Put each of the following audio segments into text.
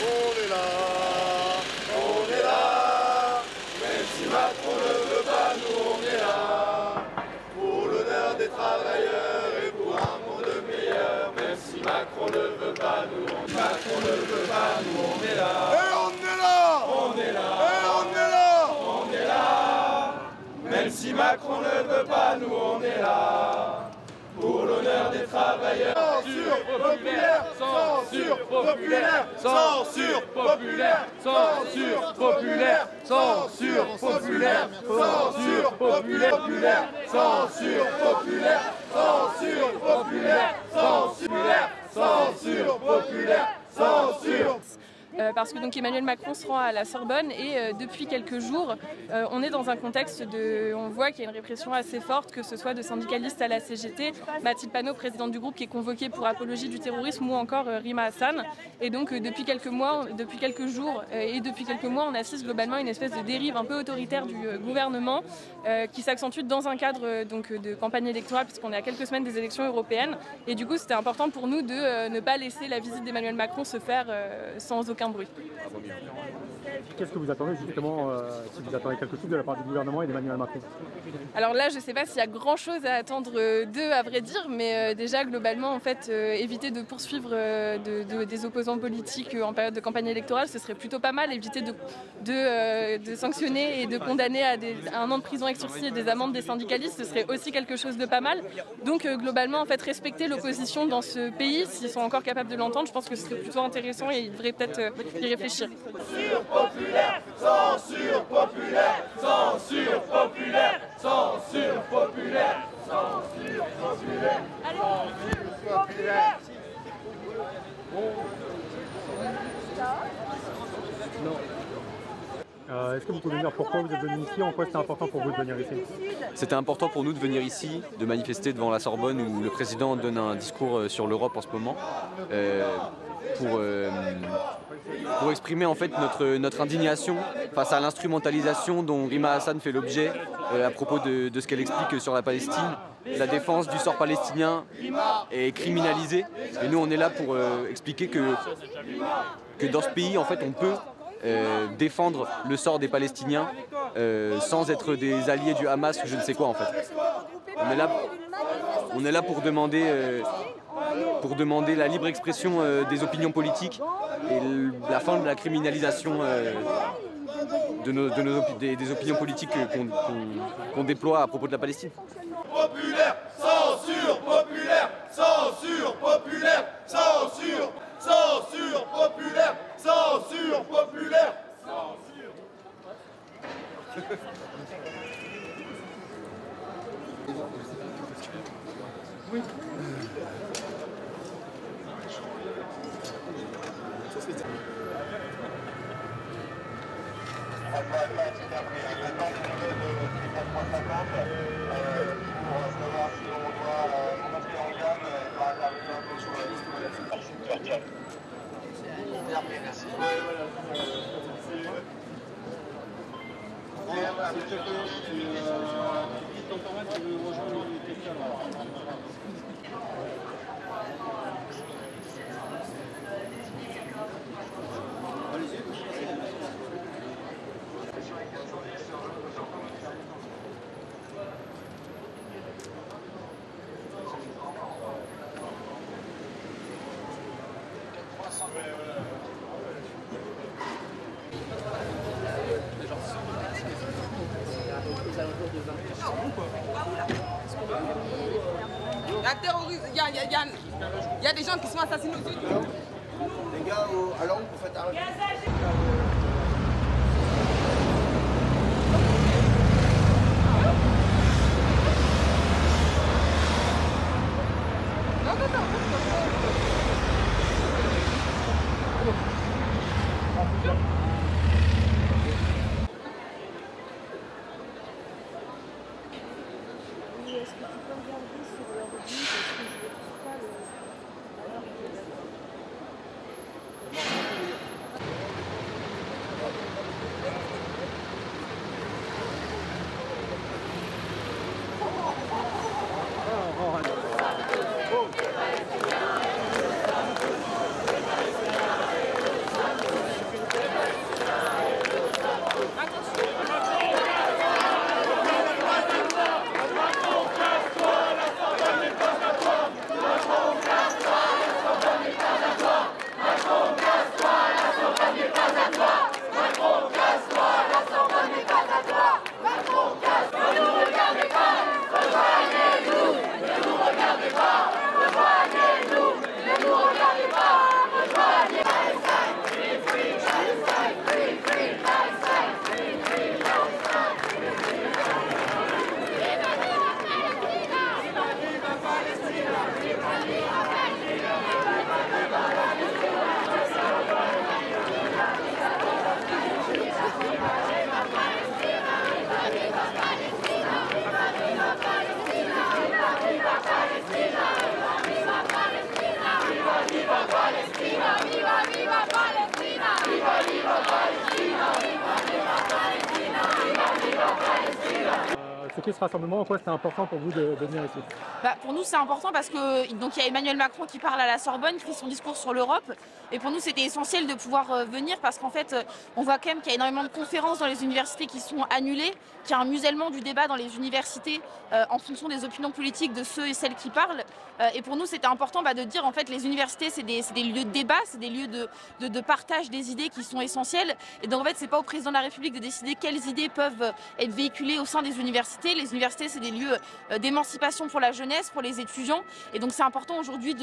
On est là, on est là, même si Macron ne veut pas, nous on est là, pour l'honneur des travailleurs et pour un monde meilleur, même si Macron ne veut pas, nous on est là, Macron ne veut pas, nous on est là, et on est là, on est là, et on est là, on est là, même si Macron ne veut pas, nous on est là, pour l'honneur des travailleurs. Censure populaire, censure populaire, censure populaire, censure populaire, censure populaire, censure populaire, censure populaire, censure populaire, censure populaire, censure. Parce que donc Emmanuel Macron se rend à la Sorbonne et depuis quelques jours, on est dans un contexte on voit qu'il y a une répression assez forte, que ce soit de syndicalistes à la CGT, Mathilde Panot, présidente du groupe, qui est convoquée pour apologie du terrorisme, ou encore Rima Hassan. Et donc depuis quelques jours et depuis quelques mois, on assiste globalement à une espèce de dérive un peu autoritaire du gouvernement qui s'accentue dans un cadre de campagne électorale, puisqu'on est à quelques semaines des élections européennes. Et du coup, c'était important pour nous de ne pas laisser la visite d'Emmanuel Macron se faire sans aucun bruit. Qu'est-ce que vous attendez justement, si vous attendez quelque chose de la part du gouvernement et d'Emmanuel Macron? Alors là, je ne sais pas s'il y a grand chose à attendre d'eux, à vrai dire, mais déjà globalement, en fait, éviter de poursuivre des opposants politiques en période de campagne électorale, ce serait plutôt pas mal. Éviter de sanctionner et de condamner à un an de prison avec sursis et des amendes des syndicalistes, ce serait aussi quelque chose de pas mal. Donc globalement, en fait, respecter l'opposition dans ce pays, s'ils sont encore capables de l'entendre, je pense que ce serait plutôt intéressant et ils devraient peut-être y réfléchir. Censure populaire, censure populaire, censure populaire, censure populaire, censure populaire, censure populaire. Est-ce que vous pouvez me dire pourquoi vous êtes venu ici? En quoi c'était important pour vous de venir ici? C'était important pour nous de venir ici, de manifester devant la Sorbonne où le président donne un discours sur l'Europe en ce moment, pour exprimer en fait notre indignation face à l'instrumentalisation dont Rima Hassan fait l'objet à propos de ce qu'elle explique sur la Palestine. La défense du sort palestinien est criminalisée et nous on est là pour expliquer que dans ce pays en fait on peut défendre le sort des Palestiniens sans être des alliés du Hamas ou je ne sais quoi en fait. On est là pour demander la libre expression des opinions politiques et la fin de la criminalisation des opinions politiques qu'on déploie à propos de la Palestine. Populaire, censure populaire, censure populaire, censure, censure populaire, censure populaire, censure. Oui. Il y a des gens qui sont assassinés aux yeux. Les gars, à l'angle, vous faites arrêter. Est-ce que tu peux regarder sur leur vie parce que je ne trouve pas le... ce rassemblement, en quoi c'était important pour vous de venir ici? Pour nous, c'est important parce que donc il y a Emmanuel Macron qui parle à la Sorbonne, qui fait son discours sur l'Europe. Et pour nous, c'était essentiel de pouvoir venir parce qu'en fait, on voit quand même qu'il y a énormément de conférences dans les universités qui sont annulées, qu'il y a un musellement du débat dans les universités en fonction des opinions politiques de ceux et celles qui parlent. Et pour nous, c'était important de dire en fait les universités, c'est des lieux de débat, c'est des lieux de partage des idées qui sont essentiels. Et donc en fait, c'est pas au président de la République de décider quelles idées peuvent être véhiculées au sein des universités. Les universités, c'est des lieux d'émancipation pour la jeunesse, pour les étudiants. Et donc c'est important aujourd'hui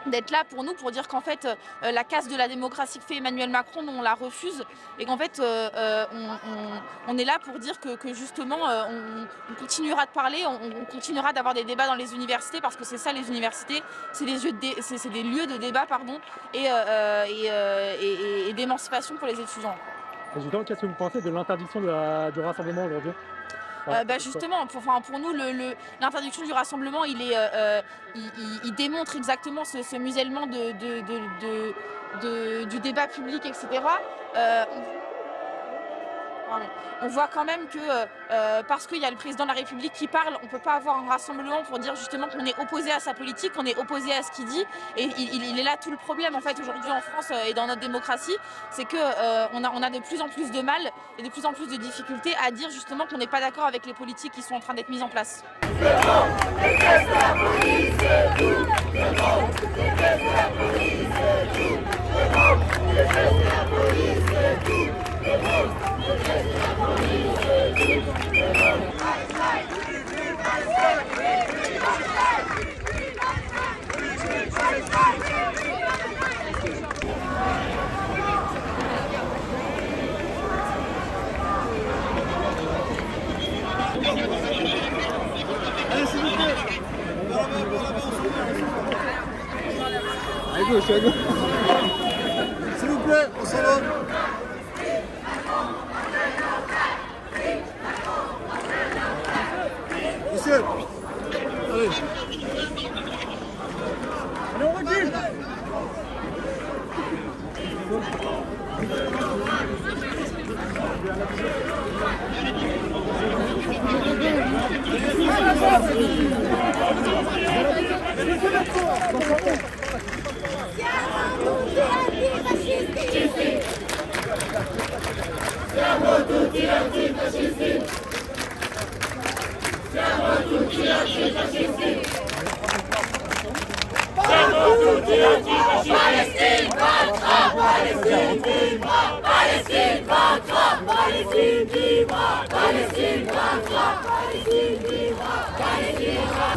d'être là pour nous, pour dire qu'en fait la casse de la démocratie que fait Emmanuel Macron, on la refuse et qu'en fait on est là pour dire que justement on continuera de parler, on continuera d'avoir des débats dans les universités parce que c'est ça les universités, c'est des lieux de débat et d'émancipation pour les étudiants. Et justement, qu'est-ce que vous pensez de l'interdiction du rassemblement aujourd'hui? Justement, pour nous, l'interdiction du rassemblement, il démontre exactement ce musellement du débat public, etc. On voit quand même que parce qu'il y a le président de la République qui parle, on ne peut pas avoir un rassemblement pour dire justement qu'on est opposé à sa politique, qu'on est opposé à ce qu'il dit. Et il est là tout le problème en fait aujourd'hui en France et dans notre démocratie, c'est qu'on a de plus en plus de mal et de plus en plus de difficultés à dire justement qu'on n'est pas d'accord avec les politiques qui sont en train d'être mises en place. À gauche. S'il vous plaît, on s'en va. Monsieur. Allez. Allez, on recule. Siamo tutti antifascisti! Siamo tutti antifascisti! Siamo tutti antifascisti! Palestine vaincra! Palestine vivra! Palestine vaincra! Palestine vivra! Palestine vaincra! Palestine vivra! Palestine vivra!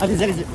Allez-y.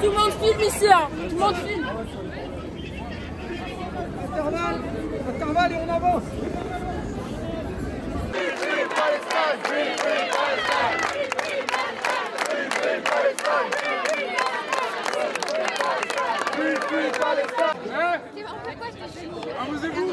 Tout le monde filme ici, hein. Tout le monde filme. Intervalle et on avance. Amusez-vous.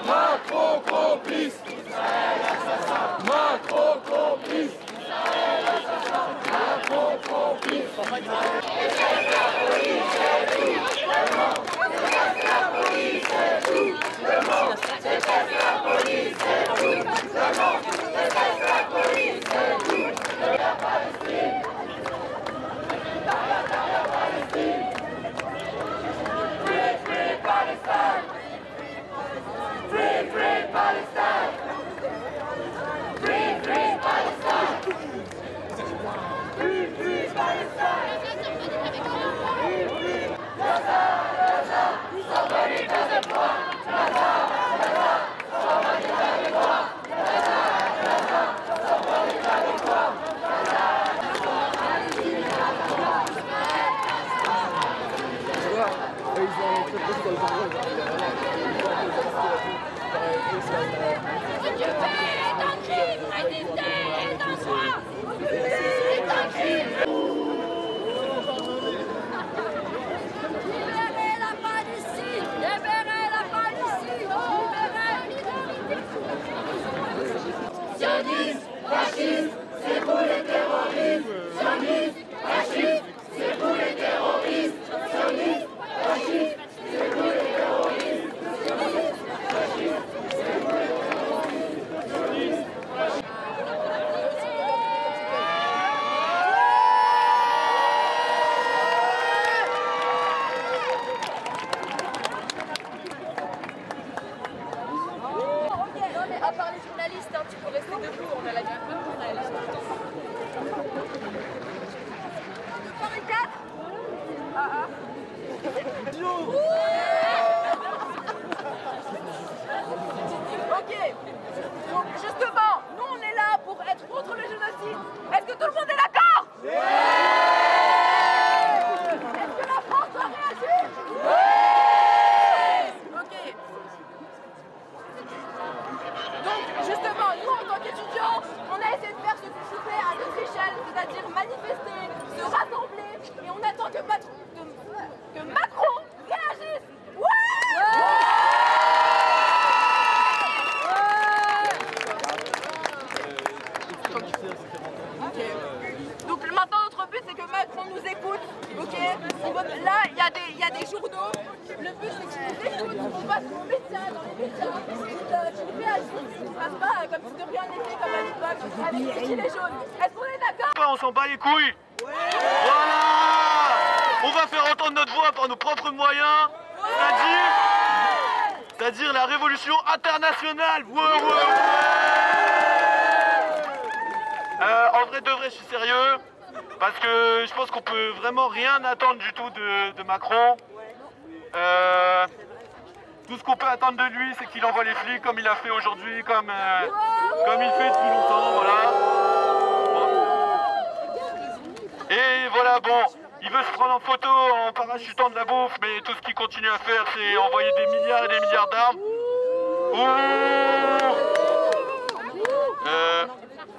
Macron complice. Macron complice. Macron complice. sionisme, fascisme, c'est vous les terroristes. Sionisme, fascisme, c'est vous les terroristes. Sionisme, fascisme, c'est vous les terroristes. Sionisme, fascisme, c'est vous les terroristes. À part les journalistes, hein, tu peux rester debout, on a la grève pour elle. Paris 4 Ok, donc justement, nous on est là pour être contre le génocide. Est-ce que tout le monde est d'accord? Est-ce que la France doit réagir? Ok. Donc justement, nous en tant qu'étudiants, on a essayé de faire ce qu'on fait à notre échelle, c'est-à-dire manifester, se rassembler, et on attend que Macron réagisse. Donc maintenant notre but c'est que Macron nous écoute, ok? Là il y a des journaux, le but c'est qu'ils nous écoutent, on passe nos médias dans les médias, qu'ils réagissent, qu'ils ne fassent pas comme si de rien n'était, comme à l'époque, avec les gilets jaunes. Est-ce qu'on est d'accord? On s'en bat les couilles. Voilà. On va faire entendre notre voix par nos propres moyens, c'est-à-dire la révolution internationale. En vrai de vrai, je suis sérieux, parce que je pense qu'on peut vraiment rien attendre du tout de Macron. Tout ce qu'on peut attendre de lui, c'est qu'il envoie les flics comme il a fait aujourd'hui, comme il fait depuis longtemps, voilà. Bon. Et voilà, bon, il veut se prendre en photo en parachutant de la bouffe, mais tout ce qu'il continue à faire, c'est envoyer des milliards et des milliards d'armes.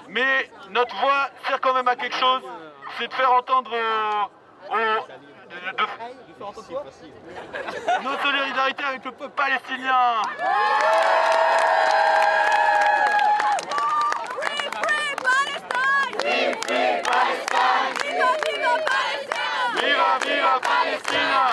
Mais notre voix sert quand même à quelque chose, c'est de faire entendre nos solidarités avec le peuple palestinien. Viva, viva Palestina!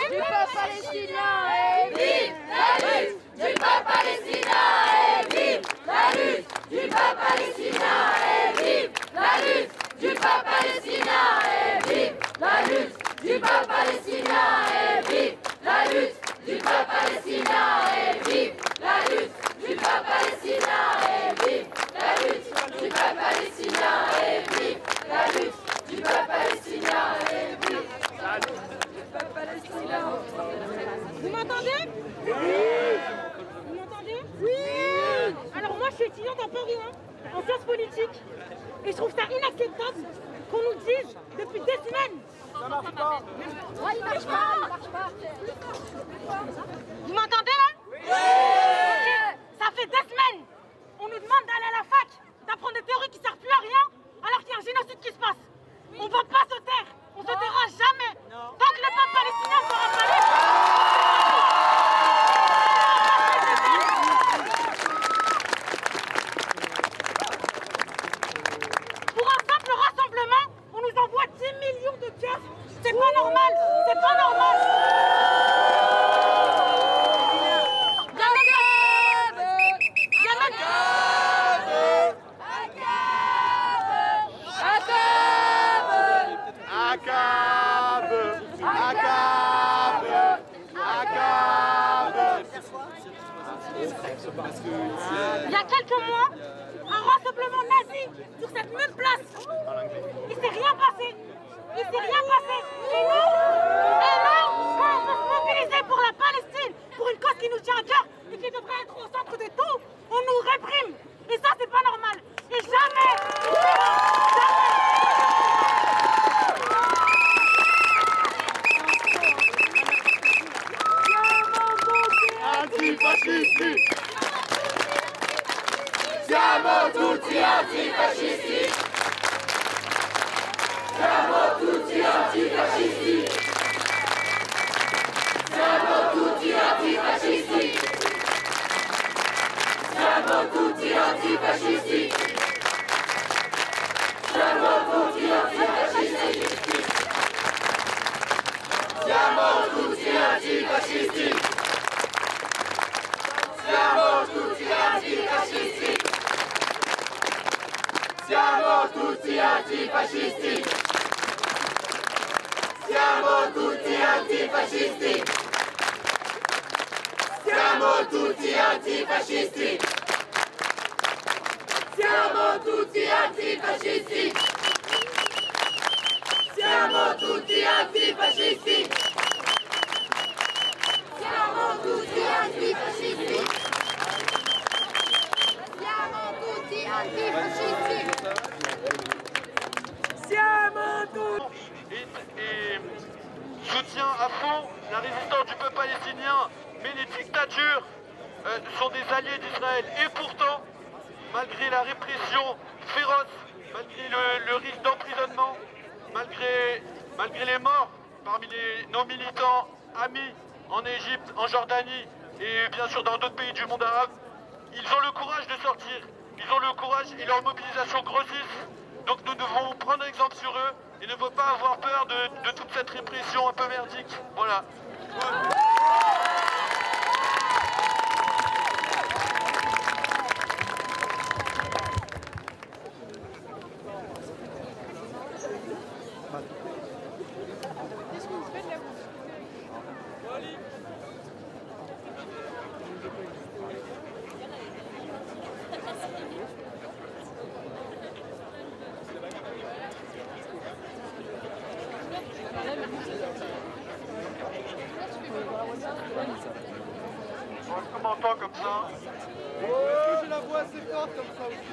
Du peuple palestinien et vive la lutte du peuple palestinien et vive la lutte du peuple palestinien et vive la lutte du peuple palestinien et vive la lutte du peuple palestinien et vive la lutte du peuple palestinien et vive la lutte du peuple palestinien et vive la lutte du peuple palestinien et vive la lutte du peuple palestinien et vive la lutte. Vous m'entendez? Oui. Vous m'entendez? Oui. Alors moi je suis étudiante à Paris, en sciences politiques, et je trouve ça inacceptable qu'on nous dise depuis des semaines. Ça marche pas. Ouais, il marche pas, il marche pas. Vous m'entendez là? Oui. Okay. Ça fait des semaines. On nous demande d'aller à la fac, d'apprendre des théories qui servent plus à rien, alors qu'il y a un génocide qui se passe. On ne va pas se taire. On se taira jamais. Tant que le peuple palestinien sera pas libre. Pour un simple rassemblement, on nous envoie 10 millions de pièces. C'est pas normal. C'est pas normal. Il y a quelques mois, un rassemblement nazi sur cette même place. Il s'est rien passé. Il s'est rien passé. Et nous, quand on veut se mobiliser pour la Palestine, pour une cause qui nous tient à cœur et qui devrait être au centre de tout, on nous réprime. Et ça, c'est pas normal. Et jamais, Antifascisti! Siamo tutti antifascisti! Siamo tutti antifascisti. Siamo tutti antifascisti. Siamo tutti antifascisti. Siamo tutti antifascisti. Siamo tutti antifascisti. Siamo tutti antifascisti. Siamo tutti antifascisti. Siamo tutti antifascisti. Siamo tutti antifascisti. Siamo tutti antifascisti. Siamo tutti antifascisti. Siamo tutti antifascisti. Siamo tutti antifascisti. Siamo tutti. Et soutient à fond la résistance du peuple palestinien, mais les dictatures sont des alliés d'Israël. Et pourtant, malgré la répression féroce, malgré le risque d'emprisonnement, malgré les morts parmi nos militants amis en Égypte, en Jordanie et bien sûr dans d'autres pays du monde arabe, ils ont le courage de sortir, ils ont le courage et leur mobilisation grossissent. Donc nous devons prendre exemple sur eux et ne faut pas avoir peur de toute cette répression un peu merdique. Voilà. Je m'entends comme ça. Oh, j'ai la voix assez forte comme ça aussi.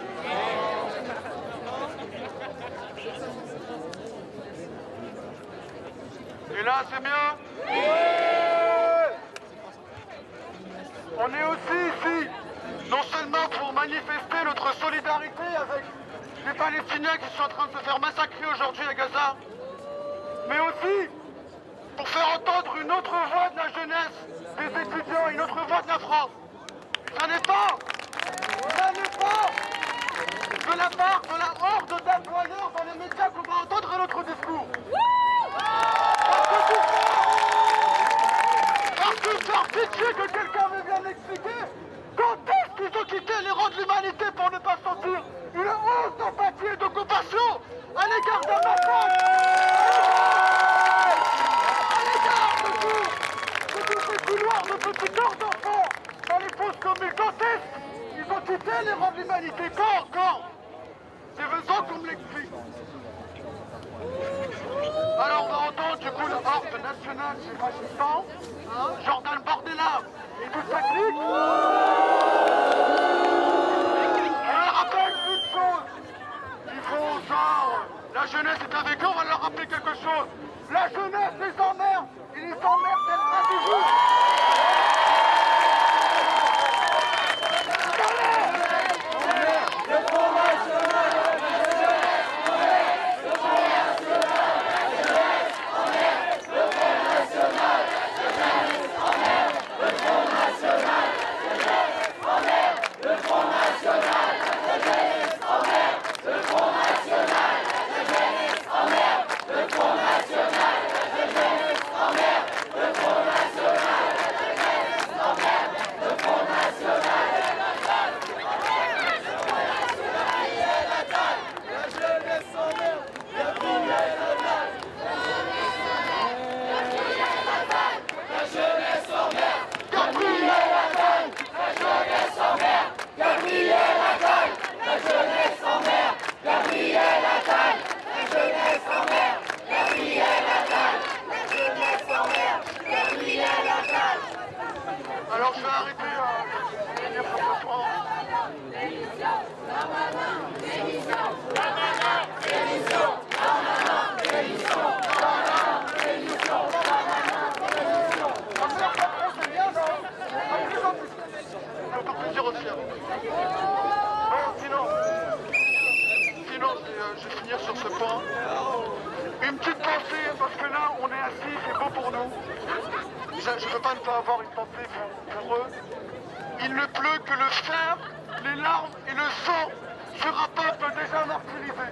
Et là, c'est bien? Oui. On est aussi ici, non seulement pour manifester notre solidarité avec les Palestiniens qui sont en train de se faire massacrer aujourd'hui à Gaza, mais aussi pour faire entendre une autre voix de la jeunesse, des étudiants, une autre voix de la France. Ça n'est pas de la part de la horde d'employeurs dans les médias qu'on va entendre à notre discours. Parce que par pitié que quelqu'un me vienne expliquer quand est-ce qu'ils ont quitté les rangs de l'humanité pour ne pas sentir une once d'empathie et de compassion à l'égard d'un massacre, à l'égard de tous ces couloirs de petits corps d'enfants dans les fosses communes. Quand est-ce qu'ils ont quitté les rangs de l'humanité? Quand c'est besoin qu'on me l'explique. Alors on va entendre du coup le horde national chez Fascistan, Jordan Bardella et toute sa clique. On leur rappelle une chose, ils font genre, la jeunesse est avec eux, on va leur rappeler quelque chose. La jeunesse les emmerde, ils les emmerdent dès le bas du jour. on est assis, c'est beau pour nous. Je ne peux pas ne pas avoir une pensée pour eux. Il ne pleut que le fer, les larmes et le sang sur un peuple déjà martyrisé.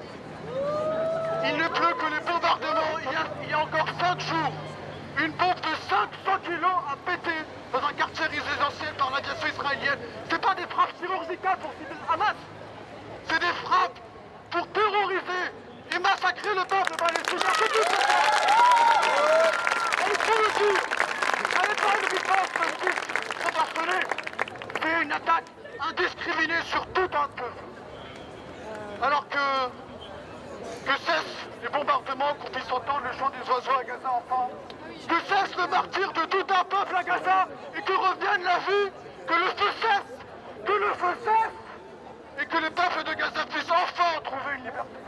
Il ne pleut que les bombardements. Il y a encore 5 jours, une bombe de 500 kilos a pété dans un quartier résidentiel par l'aviation israélienne. C'est pas des frappes chirurgicales pour cibler Hamas, c'est des frappes pour terroriser et massacrer le peuple palestinien. C'est tout ça. Et il faut le dire, ça n'est pas une riposte politique proportionnée, c'est une attaque indiscriminée sur tout un peuple. Alors que cessent les bombardements, qu'on puisse entendre le chant des oiseaux à Gaza enfin, que cesse le martyre de tout un peuple à Gaza et que revienne la vie, que le feu cesse, et que le peuple de Gaza puisse enfin trouver une liberté.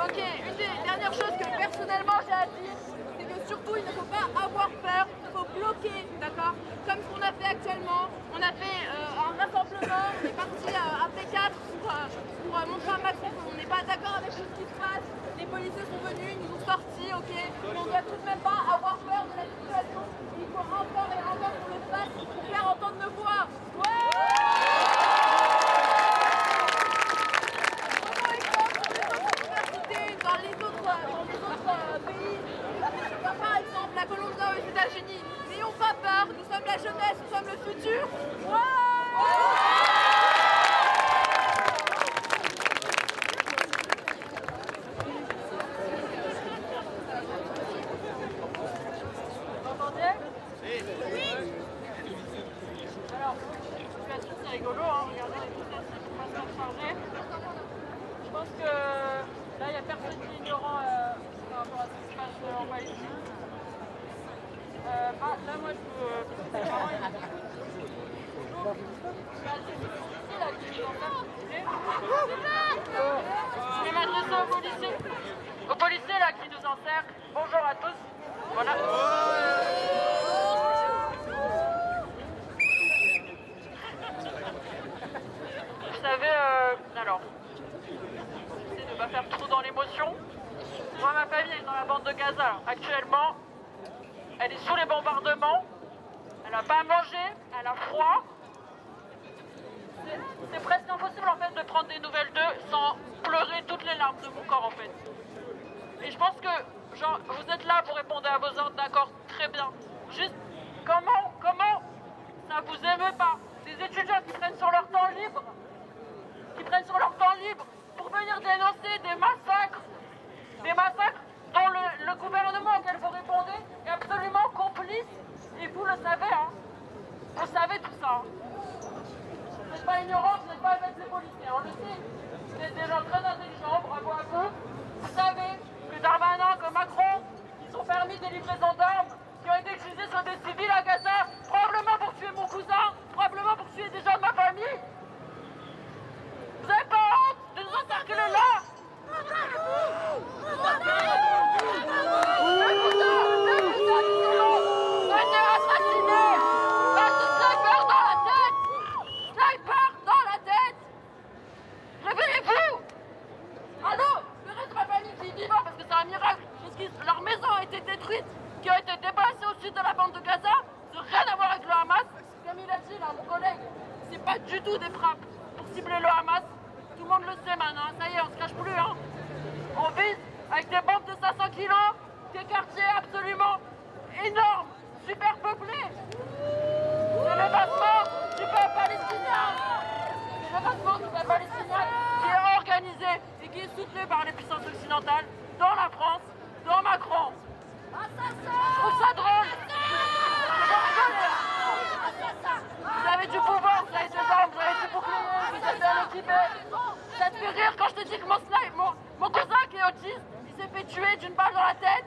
Ok, une des dernières choses que personnellement j'ai à dire, c'est que surtout il ne faut pas avoir peur, il faut bloquer, d'accord? Comme ce qu'on a fait actuellement, on a fait un rassemblement, on est parti à P4 pour montrer à Macron qu'on n'est pas d'accord avec tout ce qui se passe. Les policiers sont venus, ils nous ont sortis, ok? Mais on ne doit tout de même pas avoir peur de la situation. Il faut encore et encore qu'on le fasse pour faire entendre nos voix. Dans les autres pays, par exemple la Colombie ou les États-Unis, n'ayons pas peur, nous sommes la jeunesse, nous sommes le futur. Vous m'entendez? Oui. Alors, la situation c'est rigolo, hein. Regardez les vitesses qui passent par charger. Je pense que là, il n'y a personne qui est ignorant par rapport à ce qui se passe en Palestine. Là, moi, je peux... C'est là qui nous entame. Je vais m'adresser aux policiers là qui nous encerclent. Bonjour à tous. Voilà. Vous savez, alors... de ne pas faire trop dans l'émotion. Moi, ma famille est dans la bande de Gaza. Actuellement, elle est sous les bombardements. Elle n'a pas à manger, elle a froid. C'est presque impossible en fait de prendre des nouvelles d'eux sans pleurer toutes les larmes de mon corps en fait. Et je pense que genre, vous êtes là pour répondre à vos ordres, d'accord, très bien. Juste, comment ça vous émeut pas? Des étudiants qui prennent sur leur temps libre, pour venir dénoncer des massacres dont le gouvernement auquel vous répondez est absolument complice. Et vous le savez, hein. Vous savez tout ça. Hein. Vous n'êtes pas ignorants, vous n'êtes pas avec les policiers, on le sait. Vous êtes des gens très intelligents, bravo à vous. Vous savez que Darmanin, que Macron, ils ont permis des livraisons d'armes qui ont été utilisées sur des civils à Gaza, probablement pour tuer mon cousin, probablement pour tuer des gens de ma famille. Vous n'avez pas honte de nous encercler là? Réveillez-vous! Allô? Le reste de ma famille qui est vivant parce que c'est un miracle, parce que leur maison a été détruite, qui ont été déplacées au sud de la bande de Gaza, ça n'a rien à voir avec le Hamas. Comme il a dit là, mon collègue, c'est pas du tout des frappes pour cibler le Hamas. Tout le monde le sait maintenant, ça y est, on se cache plus. Hein. On vise avec des bombes de 500 kilos, des quartiers absolument énormes, super peuplés. C'est l'évasion du peuple palestinien. C'est l'évasion du peuple palestinien qui est organisé et qui est soutenu par les puissances occidentales, dans la France, dans Macron. Je trouve ça drôle. Vous avez du pouvoir, vous avez des armes, vous avez du bouclier, vous êtes bien équipés. Ça te fait rire quand je te dis que mon cousin qui est autiste, il s'est fait tuer d'une balle dans la tête.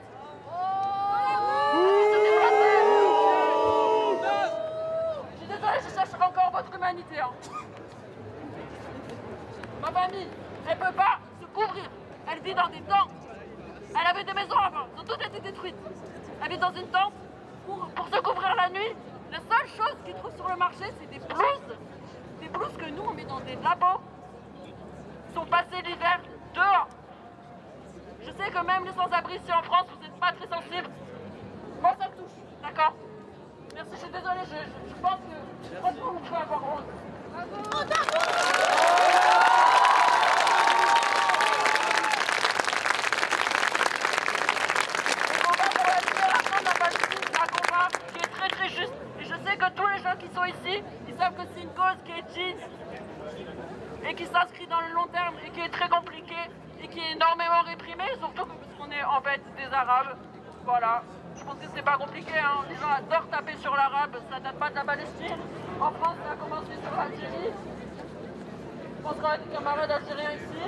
habitent dans une tente pour se couvrir la nuit. La seule chose qu'ils trouvent sur le marché, c'est des blouses. Des blouses que nous, on met dans des labos. Ils sont passés l'hiver dehors. Je sais que même les sans-abri ici en France, vous n'êtes pas très sensibles. Moi, ça me touche, d'accord? Merci, je suis désolée, je pense que franchement, vous pouvez avoir honte. Qui est très très juste. Et je sais que tous les gens qui sont ici, ils savent que c'est une cause qui est digne et qui s'inscrit dans le long terme et qui est très compliquée et qui est énormément réprimée, surtout parce qu'on est en fait des Arabes. Voilà. Je pense que c'est pas compliqué, hein. Les gens adorent taper sur l'arabe, ça date pas de la Palestine. En France, ça a commencé sur l'Algérie. Je pense qu'on a des camarades algériens ici.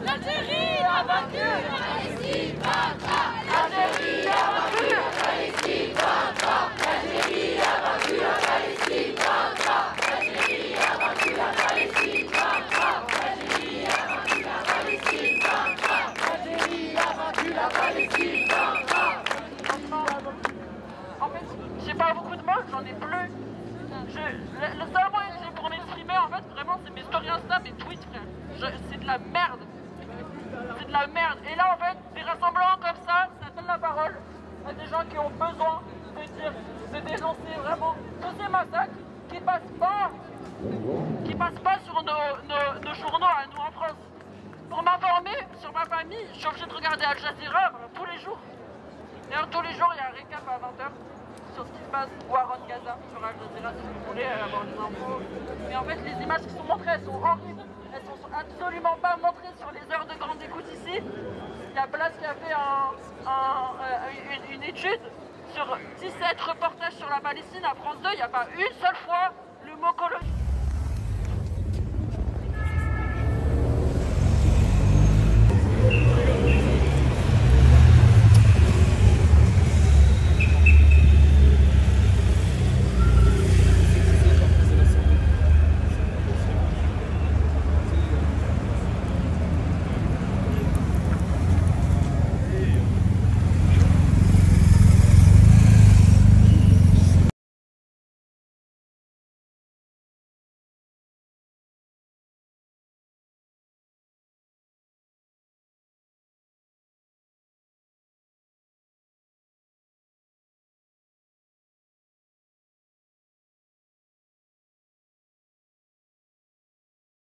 L'Algérie a vaincu, la Palestine vaincra. L'Algérie a vaincu, la Palestine vaincra. L'Algérie a vaincu, la Palestine vaincra. L'Algérie a vaincu, la Palestine vaincra. L'Algérie a vaincu, la Palestine vaincra. L'Algérie a vaincu, la Palestine vaincra. En fait, j'ai pas beaucoup de mots, j'en ai plus. Le seul moyen que j'ai pour m'exprimer, en fait, vraiment, c'est mes stories Insta, mes tweets, frère. C'est de la merde. C'est de la merde. Et là, en fait, des rassemblements comme ça donne la parole à des gens qui ont besoin de dire, de dénoncer vraiment tous ces massacres qui passent pas sur nos journaux à nous en France. Pour m'informer sur ma famille, je suis obligée de regarder Al Jazeera tous les jours. D'ailleurs, tous les jours, il y a un récap à 20h sur ce qui se passe ou à Ron Gaza sur Al Jazeera si vous voulez avoir des infos. Mais en fait, les images qui sont montrées, elles sont horribles. Elles sont absolument pas montrées sur les heures de grande écoute ici. Il y a Blas qui a fait une étude sur 17 reportages sur la Palestine à France 2. Il n'y a pas une seule fois le mot colonisation.